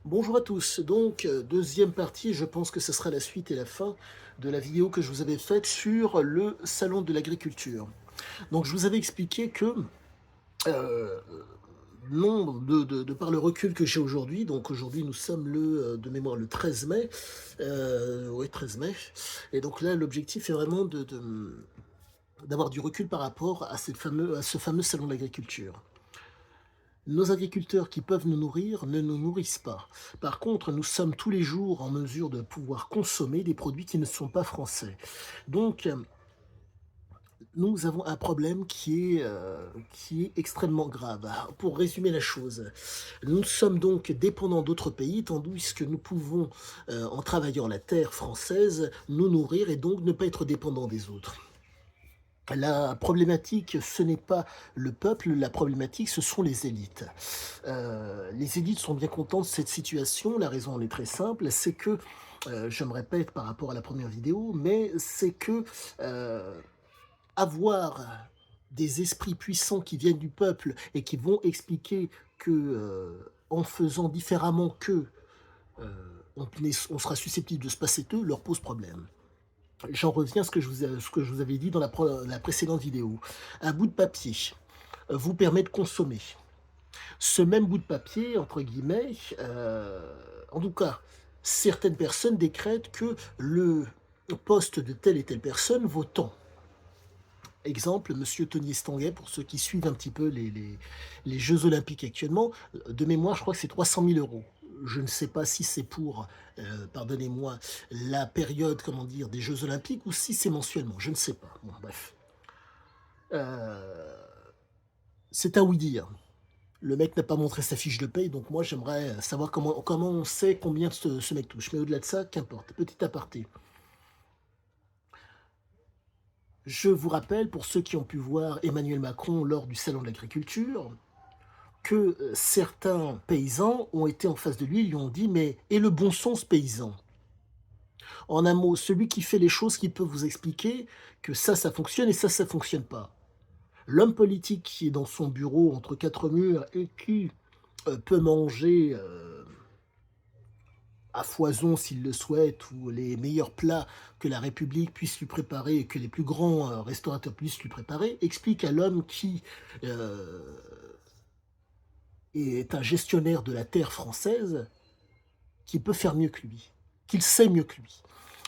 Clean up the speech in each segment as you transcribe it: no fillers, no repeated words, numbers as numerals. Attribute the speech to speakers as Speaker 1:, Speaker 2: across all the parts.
Speaker 1: Bonjour à tous, donc deuxième partie, je pense que ce sera la suite et la fin de la vidéo que je vous avais faite sur le salon de l'agriculture. Donc je vous avais expliqué que euh, nombre de par le recul que j'ai aujourd'hui, donc aujourd'hui nous sommes de mémoire le 13 mai, ouais 13 mai, et donc là l'objectif est vraiment d'avoir du recul par rapport à, à ce fameux salon de l'agriculture. Nos agriculteurs qui peuvent nous nourrir ne nous nourrissent pas. Par contre, nous sommes tous les jours en mesure de pouvoir consommer des produits qui ne sont pas français. Donc, nous avons un problème qui est extrêmement grave. Pour résumer la chose, nous sommes donc dépendants d'autres pays, tandis que nous pouvons, en travaillant la terre française, nous nourrir et donc ne pas être dépendants des autres. La problématique, ce n'est pas le peuple, la problématique, ce sont les élites. Les élites sont bien contentes de cette situation. La raison en est très simple, c'est que, je me répète par rapport à la première vidéo, mais c'est que avoir des esprits puissants qui viennent du peuple et qui vont expliquer que, en faisant différemment qu'eux, on sera susceptible de se passer d'eux, leur pose problème. J'en reviens à ce que je vous avais dit dans la précédente vidéo. Un bout de papier vous permet de consommer. Ce même bout de papier, entre guillemets, en tout cas, certaines personnes décrètent que le poste de telle et telle personne vaut tant. Exemple, monsieur Tony Estanguet, pour ceux qui suivent un petit peu les Jeux Olympiques actuellement, de mémoire, je crois que c'est 300 000 euros. Je ne sais pas si c'est pour, pardonnez-moi, la période, comment dire, des Jeux Olympiques ou si c'est mensuellement. Je ne sais pas. Bon, bref. Euh, c'est à oui dire. Le mec n'a pas montré sa fiche de paye, donc moi j'aimerais savoir comment on sait combien ce mec touche. Mais au-delà de ça, qu'importe. Petit aparté. Je vous rappelle, pour ceux qui ont pu voir Emmanuel Macron lors du Salon de l'Agriculture, que certains paysans ont été en face de lui, ils lui ont dit: mais et le bon sens paysan? En un mot, celui qui fait les choses, qui peut vous expliquer que ça fonctionne et ça fonctionne pas. L'homme politique qui est dans son bureau entre quatre murs et qui peut manger à foison s'il le souhaite, ou les meilleurs plats que la République puisse lui préparer et que les plus grands restaurateurs puissent lui préparer, explique à l'homme qui euh, est un gestionnaire de la terre française qu'il peut faire mieux que lui, qu'il sait mieux que lui.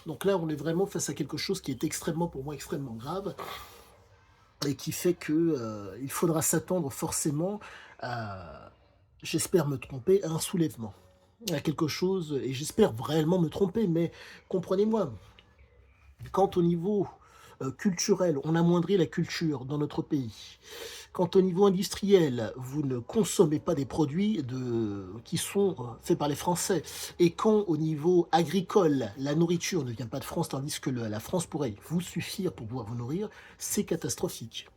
Speaker 1: Donc là, on est vraiment face à quelque chose qui est extrêmement, pour moi, extrêmement grave et qui fait que il faudra s'attendre forcément à, j'espère me tromper, à un soulèvement, à quelque chose, et j'espère réellement me tromper, mais comprenez-moi, quand au niveau culturel, on amoindrit la culture dans notre pays, quand au niveau industriel, vous ne consommez pas des produits qui sont faits par les Français, et quand au niveau agricole, la nourriture ne vient pas de France, tandis que la France pourrait vous suffire pour pouvoir vous nourrir, c'est catastrophique.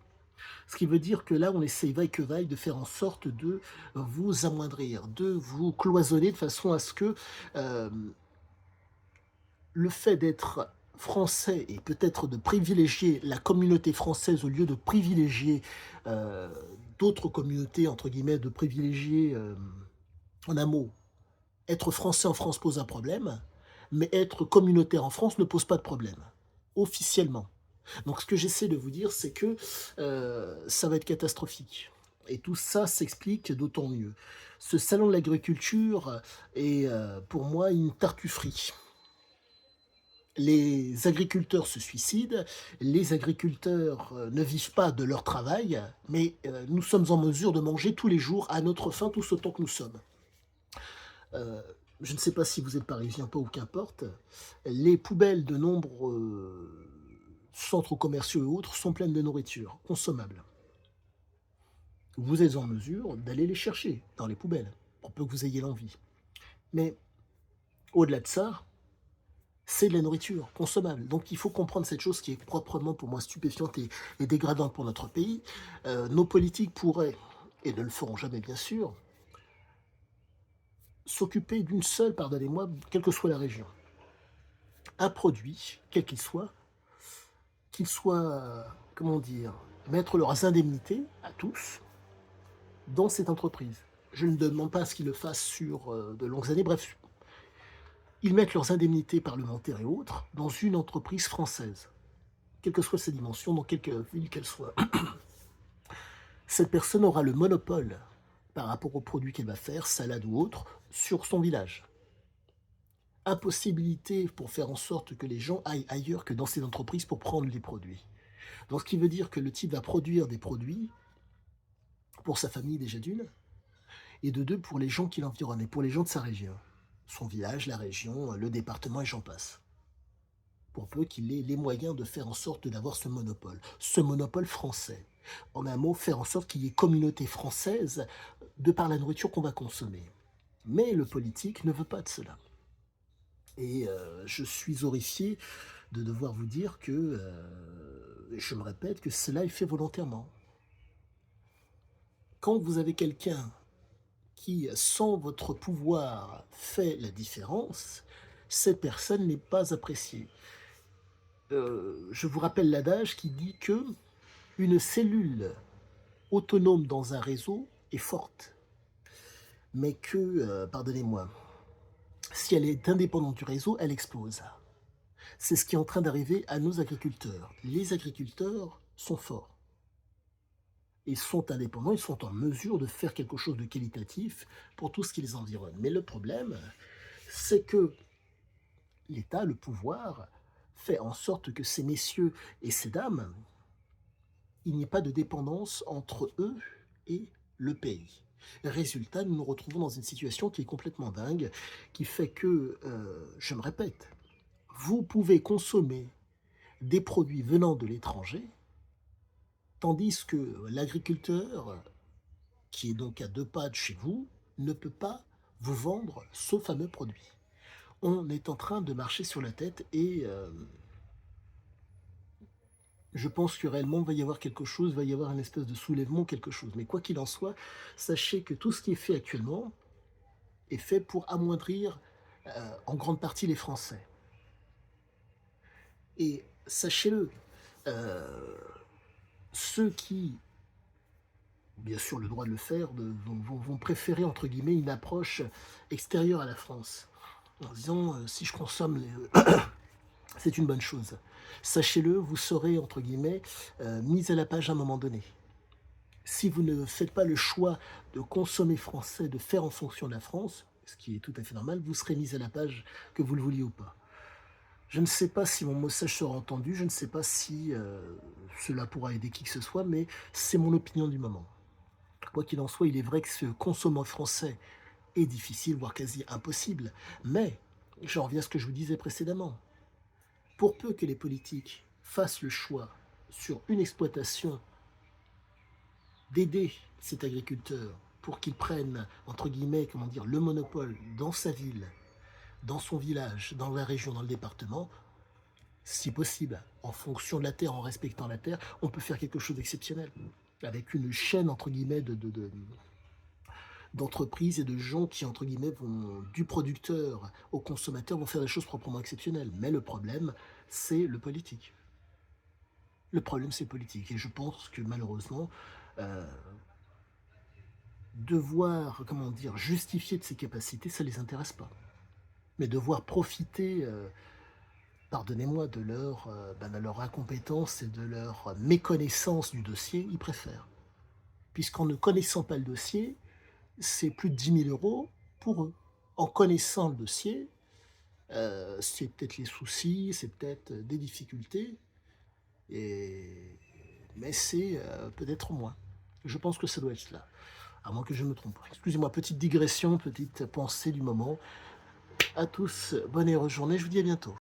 Speaker 1: Ce qui veut dire que là, on essaye vaille que vaille de faire en sorte de vous amoindrir, de vous cloisonner de façon à ce que euh, le fait d'être français et peut-être de privilégier la communauté française au lieu de privilégier euh, d'autres communautés, entre guillemets, de privilégier, en un mot, être français en France pose un problème, mais être communautaire en France ne pose pas de problème, officiellement. Donc ce que j'essaie de vous dire, c'est que ça va être catastrophique. Et tout ça s'explique d'autant mieux. Ce salon de l'agriculture est pour moi une tartufferie. Les agriculteurs se suicident, les agriculteurs ne vivent pas de leur travail, mais nous sommes en mesure de manger tous les jours à notre faim, tous autant que nous sommes. Euh, je ne sais pas si vous êtes parisien, pas ou qu'importe, les poubelles de nombreux centres commerciaux et autres sont pleines de nourriture consommable. Vous êtes en mesure d'aller les chercher dans les poubelles, pour peu que vous ayez l'envie. Mais au-delà de ça, c'est de la nourriture consommable. Donc il faut comprendre cette chose qui est proprement pour moi stupéfiante et dégradante pour notre pays. Nos politiques pourraient, et ne le feront jamais bien sûr, s'occuper d'une seule, pardonnez-moi, quelle que soit la région. Un produit, quel qu'il soit, comment dire, mettre leurs indemnités à tous dans cette entreprise. Je ne demande pas à ce qu'ils le fassent sur de longues années. Bref, ils mettent leurs indemnités parlementaires et autres dans une entreprise française, quelle que soit sa dimension, dans quelque ville qu'elle soit. Cette personne aura le monopole par rapport aux produits qu'elle va faire, salade ou autre, sur son village. Impossibilité pour faire en sorte que les gens aillent ailleurs que dans ces entreprises pour prendre les produits. Donc ce qui veut dire que le type va produire des produits pour sa famille déjà d'une, et de deux pour les gens qui l'environnent, et pour les gens de sa région. Son village, la région, le département et j'en passe. Pour peu qu'il ait les moyens de faire en sorte d'avoir ce monopole français. En un mot, faire en sorte qu'il y ait communauté française de par la nourriture qu'on va consommer. Mais le politique ne veut pas de cela. Et je suis horrifié de devoir vous dire que, je me répète, que cela est fait volontairement. Quand vous avez quelqu'un qui, sans votre pouvoir, fait la différence, cette personne n'est pas appréciée. Je vous rappelle l'adage qui dit que une cellule autonome dans un réseau est forte, mais que, pardonnez-moi, si elle est indépendante du réseau, elle explose. C'est ce qui est en train d'arriver à nos agriculteurs. Les agriculteurs sont forts. Ils sont indépendants, ils sont en mesure de faire quelque chose de qualitatif pour tout ce qui les environne. Mais le problème, c'est que l'État, le pouvoir, fait en sorte que ces messieurs et ces dames, il n'y ait pas de dépendance entre eux et le pays. Résultat, nous nous retrouvons dans une situation qui est complètement dingue, qui fait que, je me répète, vous pouvez consommer des produits venant de l'étranger, tandis que l'agriculteur, qui est donc à 2 pas de chez vous, ne peut pas vous vendre ce fameux produit. On est en train de marcher sur la tête et je pense que réellement, il va y avoir quelque chose, il va y avoir un espèce de soulèvement, quelque chose. Mais quoi qu'il en soit, sachez que tout ce qui est fait actuellement est fait pour amoindrir, en grande partie les Français. Et sachez-le, heu, ceux qui, bien sûr, le droit de le faire, vont préférer, entre guillemets, une approche extérieure à la France, en disant, si je consomme c'est une bonne chose. Sachez-le, vous serez, entre guillemets, mis à la page à un moment donné. Si vous ne faites pas le choix de consommer français, de faire en fonction de la France, ce qui est tout à fait normal, vous serez mis à la page que vous le vouliez ou pas. Je ne sais pas si mon message sera entendu, je ne sais pas si cela pourra aider qui que ce soit, mais c'est mon opinion du moment. Quoi qu'il en soit, il est vrai que ce consommer français est difficile, voire quasi impossible, mais j'en reviens à ce que je vous disais précédemment. Pour peu que les politiques fassent le choix sur une exploitation d'aider cet agriculteur pour qu'il prenne, entre guillemets, comment dire, le monopole dans sa ville, dans son village, dans la région, dans le département, si possible, en fonction de la terre, en respectant la terre, on peut faire quelque chose d'exceptionnel. Avec une chaîne, entre guillemets, d'entreprises et de gens qui, entre guillemets, vont du producteur au consommateur, vont faire des choses proprement exceptionnelles. Mais le problème, c'est le politique. Le problème, c'est politique. Et je pense que malheureusement, euh, devoir, comment dire, justifier de ses capacités, ça ne les intéresse pas. Mais devoir profiter, pardonnez-moi, de leur incompétence et de leur méconnaissance du dossier, ils préfèrent. Puisqu'en ne connaissant pas le dossier, c'est plus de 10 000 € pour eux. En connaissant le dossier, c'est peut-être les soucis, c'est peut-être des difficultés, et... mais c'est peut-être moins. Je pense que ça doit être cela, à moins que je me trompe. Excusez-moi, petite digression, petite pensée du moment. À tous, bonne et heureuse journée, je vous dis à bientôt.